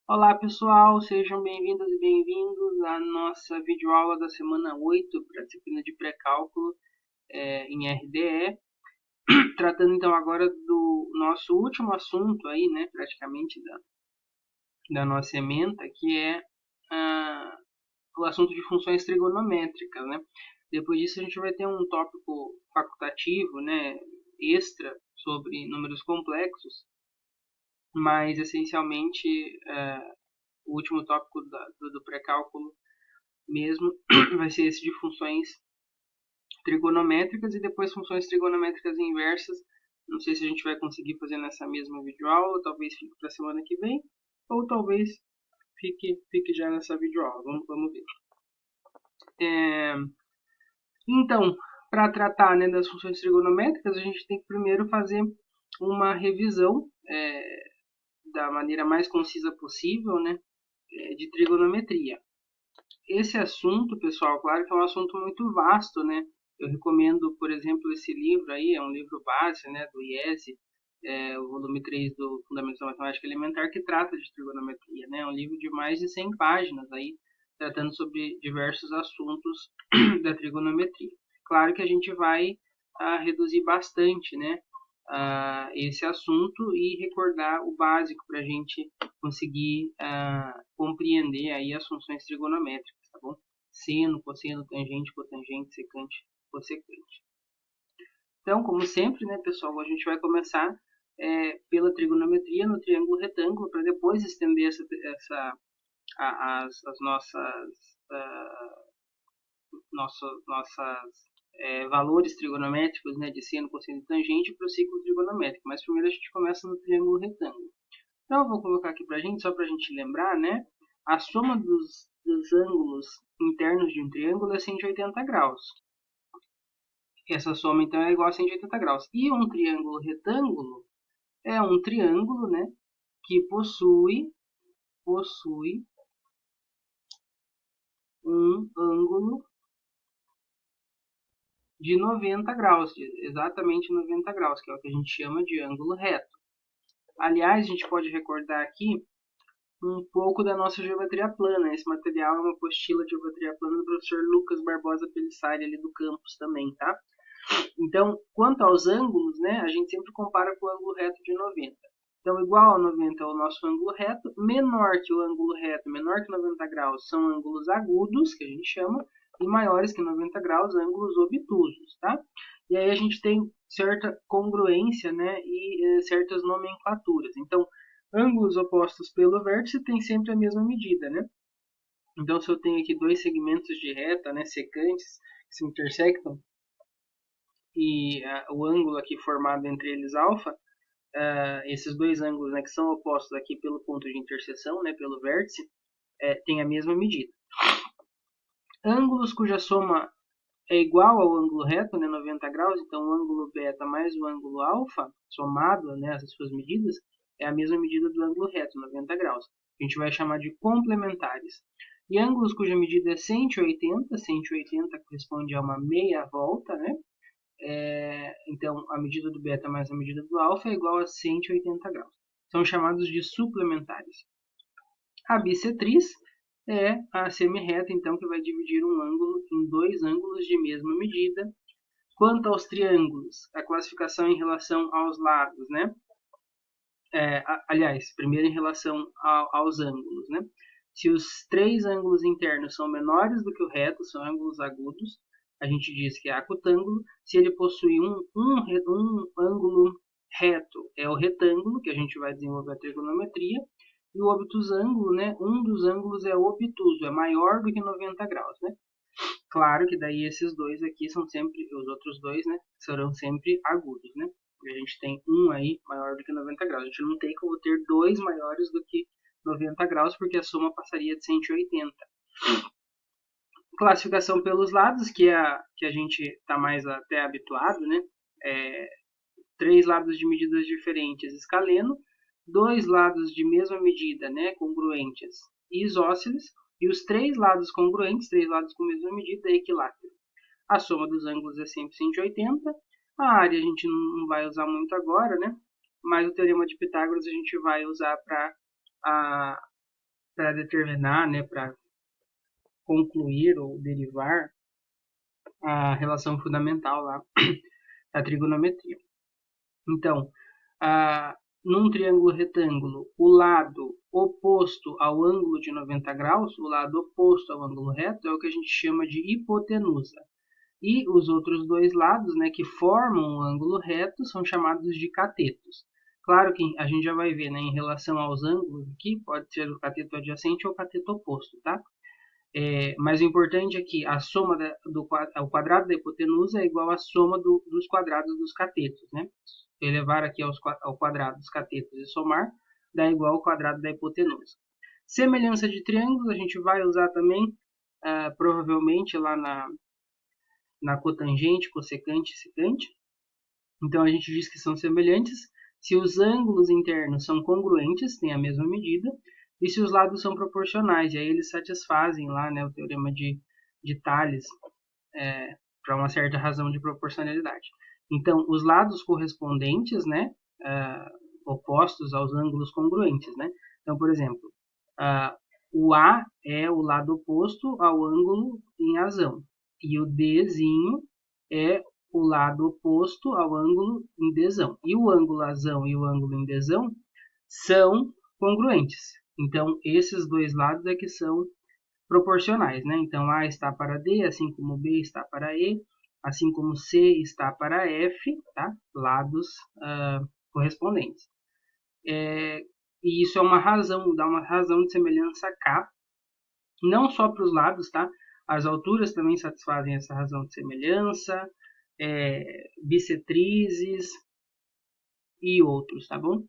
Olá pessoal, sejam bem-vindas e bem-vindos à nossa videoaula da semana 8 para a disciplina de pré-cálculo em RDE, tratando então agora do nosso último assunto aí, né, praticamente da nossa ementa, que é o assunto de funções trigonométricas, né. Depois disso a gente vai ter um tópico facultativo, né, extra sobre números complexos, mas essencialmente o último tópico do pré-cálculo mesmo vai ser esse de funções trigonométricas e depois funções trigonométricas inversas. Não sei se a gente vai conseguir fazer nessa mesma videoaula, talvez fique para a semana que vem, ou talvez fique já nessa videoaula. Vamos ver. Então, para tratar, né, das funções trigonométricas, a gente tem que primeiro fazer uma revisão da maneira mais concisa possível, né, de trigonometria. Esse assunto, pessoal, claro que é um assunto muito vasto, né? Eu recomendo, por exemplo, esse livro aí, é um livro base, né, do IESE, o volume 3 do Fundamentos da Matemática Elementar, que trata de trigonometria, né? É um livro de mais de 100 páginas aí, tratando sobre diversos assuntos da trigonometria. Claro que a gente vai reduzir bastante, né, esse assunto e recordar o básico para a gente conseguir compreender aí as funções trigonométricas, tá bom? Seno, cosseno, tangente, cotangente, secante, cossecante. Então, como sempre, né, pessoal, a gente vai começar pela trigonometria no triângulo retângulo, para depois estender as nossas valores trigonométricos, né, de seno, cosseno e tangente para o ciclo trigonométrico. Mas primeiro a gente começa no triângulo retângulo. Então eu vou colocar aqui para a gente, só para a gente lembrar, né, a soma dos ângulos internos de um triângulo é 180 graus. Essa soma então é igual a 180 graus. E um triângulo retângulo é um triângulo, né, que possui um ângulo de 90 graus, exatamente 90 graus, que é o que a gente chama de ângulo reto. Aliás, a gente pode recordar aqui um pouco da nossa geometria plana. Esse material é uma apostila de geometria plana do professor Lucas Barbosa Pelissari, ali do campus também, tá? Então, quanto aos ângulos, né, a gente sempre compara com o ângulo reto de 90. Então, igual a 90 é o nosso ângulo reto, menor que o ângulo reto, menor que 90 graus, são ângulos agudos, que a gente chama, e maiores que 90 graus, ângulos obtusos, tá? E aí a gente tem certa congruência, né, e certas nomenclaturas. Então, ângulos opostos pelo vértice têm sempre a mesma medida, né? Então, se eu tenho aqui dois segmentos de reta, né, secantes, que se intersectam, e o ângulo aqui formado entre eles alfa, esses dois ângulos, né, que são opostos aqui pelo ponto de interseção, né, pelo vértice, tem a mesma medida. Ângulos cuja soma é igual ao ângulo reto, né, 90 graus, então o ângulo beta mais o ângulo alfa, somado, né, essas suas medidas, é a mesma medida do ângulo reto, 90 graus. A gente vai chamar de complementares. E ângulos cuja medida é 180, 180 corresponde a uma meia volta, né? Então, a medida do beta mais a medida do alfa é igual a 180 graus. São chamados de suplementares. A bissetriz é a semirreta, então, que vai dividir um ângulo em dois ângulos de mesma medida. Quanto aos triângulos, a classificação em relação aos lados, né? Aliás, primeiro em relação aos ângulos, né? Se os três ângulos internos são menores do que o reto, são ângulos agudos, a gente diz que é acutângulo. Se ele possui um ângulo reto, é o retângulo, que a gente vai desenvolver a trigonometria. E o obtusângulo, né? Um dos ângulos é obtuso, é maior do que 90 graus, né? Claro que daí esses dois aqui são sempre, os outros dois, né? Serão sempre agudos, né? E a gente tem um aí maior do que 90 graus. A gente não tem como ter dois maiores do que 90 graus, porque a soma passaria de 180. Classificação pelos lados, que a gente está mais até habituado, né? Três lados de medidas diferentes, escaleno. Dois lados de mesma medida, né? Congruentes, isósceles. E os três lados congruentes, três lados com a mesma medida, equilátero. A soma dos ângulos é sempre 180. A área a gente não vai usar muito agora, né? Mas o teorema de Pitágoras a gente vai usar para para determinar, né, para concluir ou derivar a relação fundamental lá da trigonometria. Então, num triângulo retângulo, o lado oposto ao ângulo de 90 graus, o lado oposto ao ângulo reto, é o que a gente chama de hipotenusa. E os outros dois lados, né, que formam o ângulo reto, são chamados de catetos. Claro que a gente já vai ver, né, em relação aos ângulos aqui, pode ser o cateto adjacente ou o cateto oposto, tá? Mas o importante é que a soma o quadrado da hipotenusa é igual à soma dos quadrados dos catetos, né? Elevar aqui ao quadrado dos catetos e somar, dá igual ao quadrado da hipotenusa. Semelhança de triângulos, a gente vai usar também, provavelmente, lá na cotangente, cossecante e secante. Então, a gente diz que são semelhantes se os ângulos internos são congruentes, têm a mesma medida, e se os lados são proporcionais, e aí eles satisfazem lá, né, o teorema de Thales, para uma certa razão de proporcionalidade. Então, os lados correspondentes, né, opostos aos ângulos congruentes, né? Então, por exemplo, o A é o lado oposto ao ângulo em azão, e o Dzinho é o lado oposto ao ângulo em Dzão. E o ângulo azão e o ângulo em Dzão são congruentes. Então, esses dois lados é que são proporcionais, né? Então, A está para D, assim como B está para E, assim como C está para F, tá? Lados correspondentes. E isso é uma razão, dá uma razão de semelhança K, não só para os lados, tá? As alturas também satisfazem essa razão de semelhança, bissetrizes e outros, tá bom?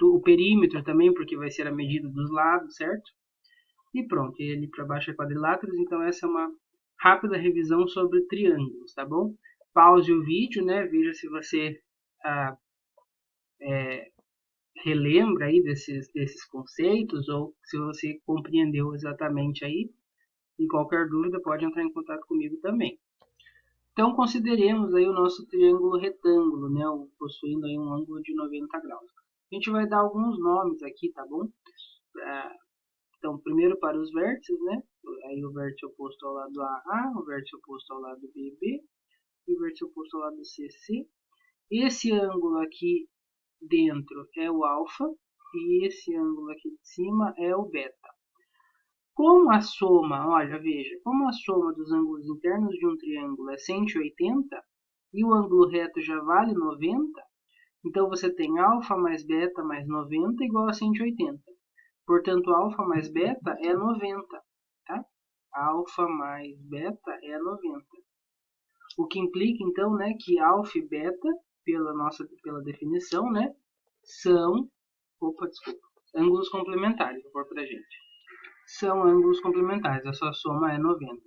O perímetro também, porque vai ser a medida dos lados, certo? E pronto, e ali para baixo é quadriláteros, então essa é uma rápida revisão sobre triângulos, tá bom? Pause o vídeo, né? Veja se você relembra aí desses conceitos ou se você compreendeu exatamente aí. E qualquer dúvida pode entrar em contato comigo também. Então, consideremos aí o nosso triângulo retângulo, né, possuindo aí um ângulo de 90 graus. A gente vai dar alguns nomes aqui, tá bom? Então, primeiro para os vértices, né? Aí o vértice oposto ao lado AA, o vértice oposto ao lado BB e o vértice oposto ao lado CC. Esse ângulo aqui dentro é o alfa e esse ângulo aqui de cima é o beta. Como a soma, olha, veja, como a soma dos ângulos internos de um triângulo é 180 e o ângulo reto já vale 90, então você tem alfa mais beta mais 90 igual a 180. Portanto, alfa mais beta é 90, tá? Alfa mais beta é 90. O que implica, então, né, que alfa e beta, pela definição, né, são ângulos complementares, vou pôr pra gente. São ângulos complementares, a sua soma é 90.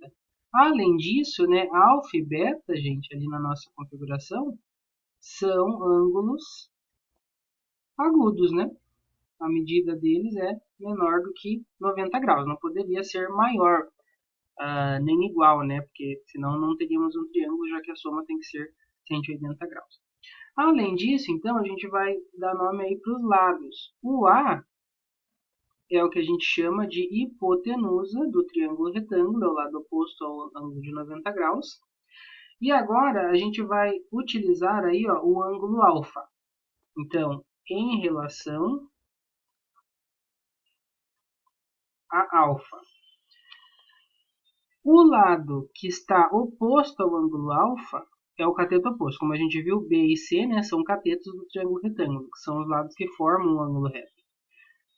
Além disso, né, alfa e beta, gente, ali na nossa configuração, são ângulos agudos, né? A medida deles é menor do que 90 graus, não poderia ser maior, nem igual, né? Porque senão não teríamos um triângulo, já que a soma tem que ser 180 graus. Além disso, então, a gente vai dar nome aí para os lados. O A é o que a gente chama de hipotenusa do triângulo retângulo, é o lado oposto ao ângulo de 90 graus. E agora a gente vai utilizar aí, ó, o ângulo alfa. Então, em relação a alfa, o lado que está oposto ao ângulo alfa é o cateto oposto. Como a gente viu, B e C, né, são catetos do triângulo retângulo, que são os lados que formam o ângulo reto.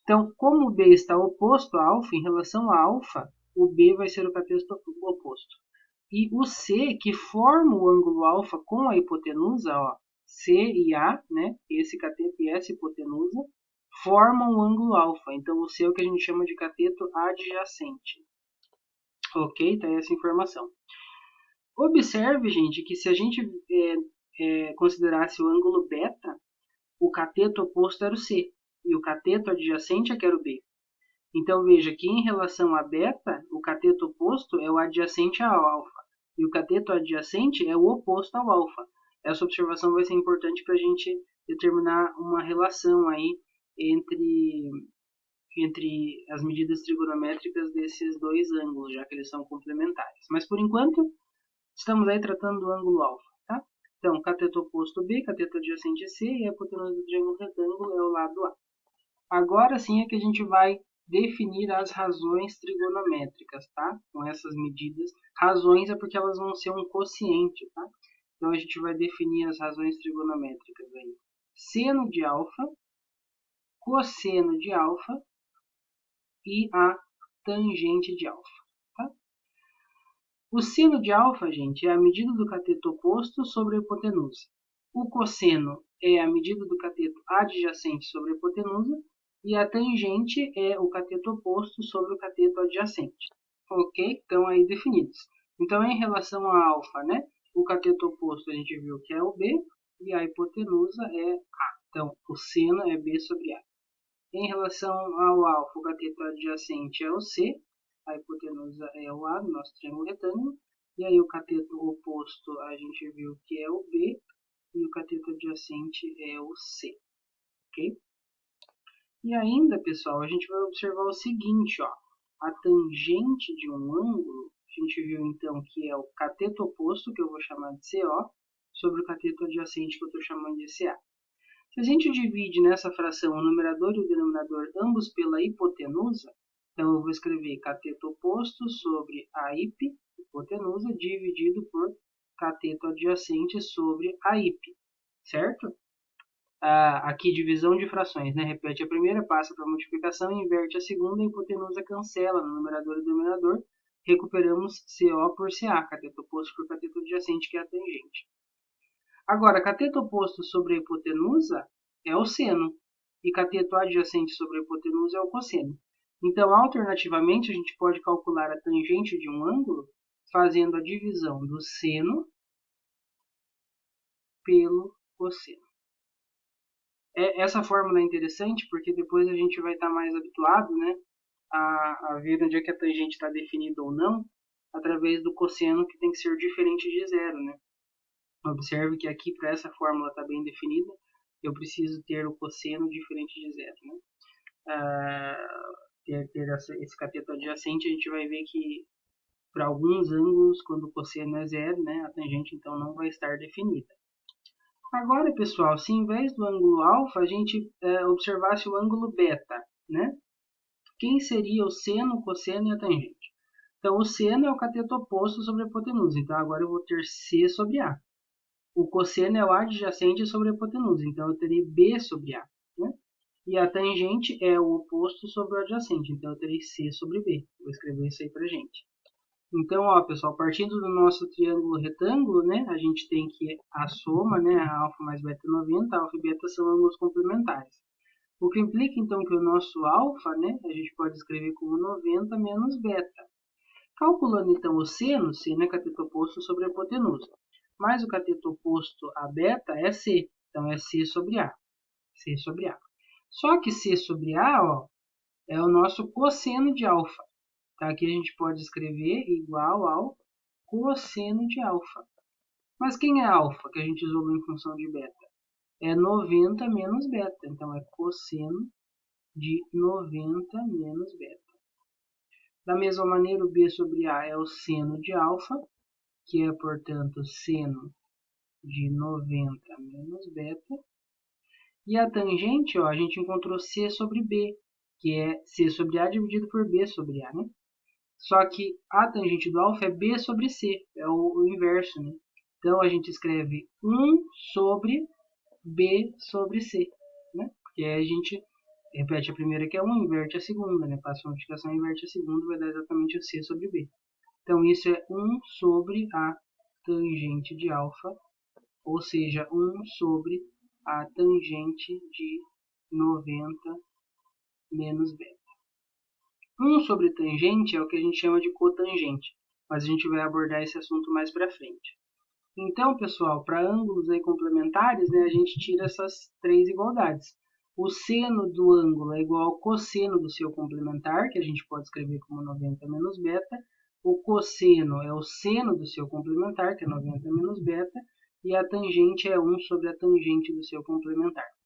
Então, como o B está oposto a alfa, em relação a alfa, o B vai ser o cateto oposto. E o C, que forma o ângulo alfa com a hipotenusa, ó, C e A, né, esse cateto e essa hipotenusa, formam o ângulo alfa. Então, o C é o que a gente chama de cateto adjacente. Ok? Tá aí essa informação. Observe, gente, que se a gente considerasse o ângulo beta, o cateto oposto era o C e o cateto adjacente é que era o B. Então, veja que em relação a beta, o cateto oposto é o adjacente ao alfa e o cateto adjacente é o oposto ao alfa. Essa observação vai ser importante para a gente determinar uma relação aí entre as medidas trigonométricas desses dois ângulos, já que eles são complementares. Mas por enquanto, estamos aí tratando do ângulo alfa, tá? Então, cateto oposto B, cateto adjacente C e a hipotenusa do triângulo retângulo é o lado A. Agora sim é que a gente vai definir as razões trigonométricas, tá? Com essas medidas. Razões é porque elas vão ser um quociente, tá? Então a gente vai definir as razões trigonométricas aí. Seno de alfa, cosseno de alfa e a tangente de alfa, tá? O seno de alfa, gente, é a medida do cateto oposto sobre a hipotenusa. O cosseno é a medida do cateto adjacente sobre a hipotenusa. E a tangente é o cateto oposto sobre o cateto adjacente. Ok? Então, aí definidos. Então, em relação a alfa, né? O cateto oposto a gente viu que é o B e a hipotenusa é A. Então, o seno é B sobre A. Em relação ao alfa, o cateto adjacente é o C, a hipotenusa é o A, do nosso triângulo retângulo. E aí, o cateto oposto a gente viu que é o B e o cateto adjacente é o C. Ok? E ainda, pessoal, a gente vai observar o seguinte, ó, a tangente de um ângulo, a gente viu então que é o cateto oposto, que eu vou chamar de CO, sobre o cateto adjacente, que eu estou chamando de CA. Se a gente divide nessa fração o numerador e o denominador ambos pela hipotenusa, então eu vou escrever cateto oposto sobre a hipotenusa, dividido por cateto adjacente sobre a certo? Aqui divisão de frações, né? Repete a primeira, passa para a multiplicação, inverte a segunda, a hipotenusa cancela no numerador e denominador, recuperamos CO por CA, cateto oposto por cateto adjacente, que é a tangente. Agora, cateto oposto sobre a hipotenusa é o seno, e cateto adjacente sobre a hipotenusa é o cosseno. Então, alternativamente, a gente pode calcular a tangente de um ângulo fazendo a divisão do seno pelo cosseno. Essa fórmula é interessante porque depois a gente vai estar mais habituado, né, a ver onde é que a tangente está definida ou não, através do cosseno, que tem que ser diferente de zero, né? Observe que aqui, para essa fórmula estar bem definida, eu preciso ter o cosseno diferente de zero, né? Ter esse cateto adjacente, a gente vai ver que para alguns ângulos, quando o cosseno é zero, né, a tangente então não vai estar definida. Agora, pessoal, se em vez do ângulo alfa a gente observasse o ângulo beta, né? Quem seria o seno, o cosseno e a tangente? Então, o seno é o cateto oposto sobre a hipotenusa. Então, agora eu vou ter C sobre A. O cosseno é o adjacente sobre a hipotenusa. Então, eu terei B sobre A. Né? E a tangente é o oposto sobre o adjacente. Então, eu terei C sobre B. Vou escrever isso aí para gente. Então, ó, pessoal, partindo do nosso triângulo retângulo, né, a gente tem que a soma, né, a alfa mais beta 90, alfa e beta são ângulos complementares. O que implica, então, que o nosso alfa, né, a gente pode escrever como 90 menos beta. Calculando, então, o seno é cateto oposto sobre a hipotenusa. Mas o cateto oposto a beta é C, então é C sobre A. C sobre A. Só que C sobre A, ó, é o nosso cosseno de alfa. Tá? Aqui a gente pode escrever igual ao cosseno de alfa. Mas quem é alfa, que a gente isolou em função de beta? É 90 menos beta. Então, é cosseno de 90 menos beta. Da mesma maneira, o B sobre A é o seno de alfa, que é, portanto, seno de 90 menos beta. E a tangente, ó, a gente encontrou C sobre B, que é C sobre A dividido por B sobre A, né? Só que a tangente do alfa é B sobre C, é o inverso, né? Então, a gente escreve 1 sobre B sobre C, né? Porque aí a gente repete a primeira que é 1, inverte a segunda, né? Passa a multiplicação, inverte a segunda, vai dar exatamente o C sobre B. Então, isso é 1 sobre a tangente de alfa, ou seja, 1 sobre a tangente de 90 menos beta. 1 sobre tangente é o que a gente chama de cotangente, mas a gente vai abordar esse assunto mais para frente. Então, pessoal, para ângulos aí complementares, né, a gente tira essas três igualdades. O seno do ângulo é igual ao cosseno do seu complementar, que a gente pode escrever como 90 menos beta. O cosseno é o seno do seu complementar, que é 90 menos beta. e a tangente é 1 sobre a tangente do seu complementar.